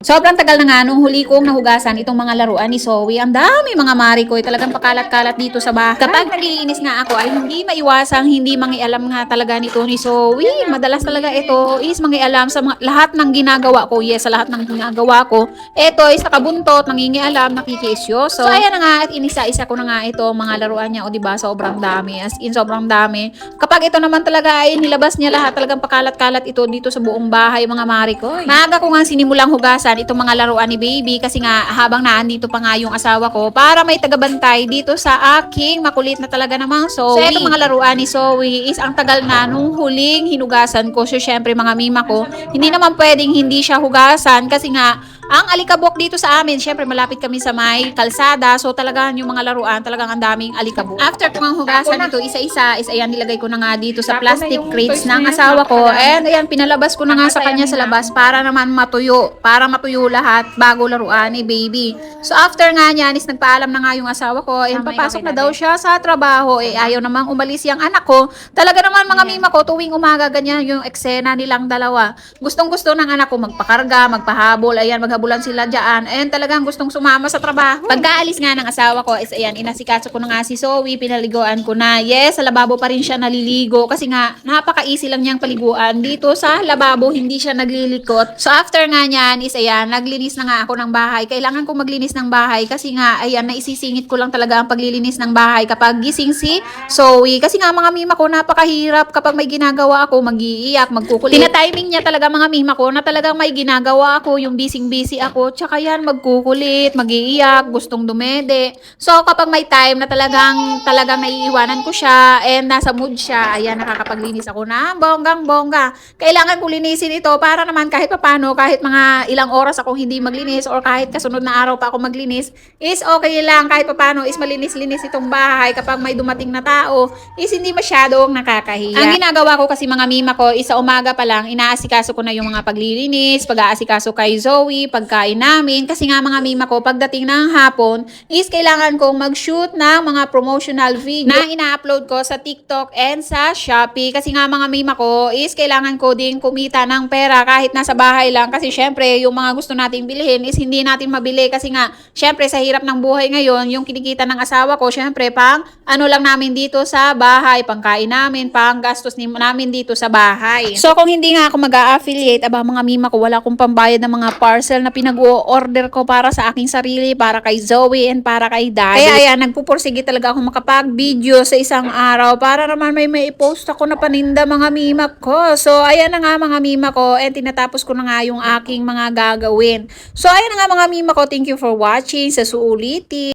Sobrang tagal na nga nung huli kong nahugasan itong mga laruan ni Zoe. Ang dami mga mari ko, talagang pakalat-kalat dito sa bahay. Kapag naglilinis nga ako ay hindi maiwasang hindi mangialam nga talaga nito ni Zoe. Madalas talaga ito is mangialam sa lahat ng ginagawa ko. Yes, sa lahat ng ginagawa ko. Ito is nakabuntot, nangingialam, nakikiisyoso. So ayan na nga at inisa-isa ko na nga ito mga laruan niya. O diba, sobrang dami. As in, sobrang dami. Kapag ito naman talaga ay nilabas niya lahat, talagang pakalat-kalat ito dito sa buong bahay mga mari ko. Maaga ko nga sinimulang hugasan itong mga laruan ni baby kasi nga habang naandito pa nga yung asawa ko para may tagabantay dito sa aking makulit na talaga namang Zoe. So itong mga laruan ni Zoe is ang tagal na nung huling hinugasan ko. So syempre mga mima ko, hindi naman pwedeng hindi siya hugasan kasi nga ang alikabok dito sa amin, syempre malapit kami sa may kalsada. So talagang yung mga laruan, talagang ang daming alikabok. After ko ang hugasan ito isa-isa, is ayan nilagay ko na nga dito sa plastic crates ng asawa ko. And ayan pinalabas ko na nga sa kanya sa labas para naman matuyo. Para matuyo lahat bago laruan ni baby. So after nga niyan is nagpaalam na nga yung asawa ko. Ayan papasok na daw siya sa trabaho. Eh ayaw namang umalis yung anak ko. Talaga naman mga mima ko tuwing umaga ganyan yung eksena nilang dalawa. Gustong-gusto ng anak ko magpakarga, magpahabol. Ayan maghabulan sila dyan. And talagang gustong sumama sa trabaho. Pagkaalis nga ng asawa ko is ayan inasikaso ko na nga si Zoe. Pinaliguan ko na. Yes, sa lababo pa rin siya naliligo. Kasi nga napaka-easy lang niyang paliguan. Dito sa lababo hindi siya naglilikot. So after nga niyan is ayan naglinis na nga ako ng bahay. Kailangan ko maglinis ng bahay kasi nga ayan naisisingit ko lang talaga ang paglilinis ng bahay kapag gising si Zoe. Kasi nga mga mima ko napakahirap kapag may ginagawa ako mag-iiyak, magkukulit. Tina-timing niya talaga mga mima ko na talagang may ginagawa ako, yung busy ako, tsaka yan magkukulit, mag-iiyak, gustong dumede. So kapag may time na talagang naiiwanan ko siya and nasa mood siya, ayan nakakapaglinis ako na bonggang-bongga. Kailangan ko linisin ito para naman kahit papano, kahit mga ilang oras akong hindi maglinis or kahit kasunod na araw pa ako maglinis, is okay lang kahit papano is malinis-linis itong bahay kapag may dumating na tao is hindi masyadong nakakahiya. Ang ginagawa ko kasi mga mima ko is sa umaga pa lang inaasikaso ko na yung mga paglilinis, pag-aasikaso kay Zoe, pagkain namin kasi nga mga mima ko pagdating ng hapon is kailangan kong mag-shoot ng mga promotional video na ina-upload ko sa TikTok and sa Shopee kasi nga mga mima ko is kailangan ko ding kumita ng pera kahit nasa bahay lang kasi syempre yung mga gusto nating bilhin is hindi natin mabili kasi nga syempre sa hirap ng buhay ngayon yung kinikita ng asawa ko syempre pang ano lang namin dito sa bahay, pangkain namin, pang gastos namin dito sa bahay. So kung hindi nga ako mag-a-affiliate, aba mga mima ko wala akong pambayad ng mga parcel na pinag-o-order ko para sa aking sarili, para kay Zoe and para kay Daddy. Kaya ayan, nagpupursige talaga ako makapag-video sa isang araw para naman may post ako na paninda mga mima ko. So ayan na nga mga mima ko and tinatapos ko na nga yung aking mga gagawin. So ayan na nga mga mima ko, thank you for watching. Sa suulitin.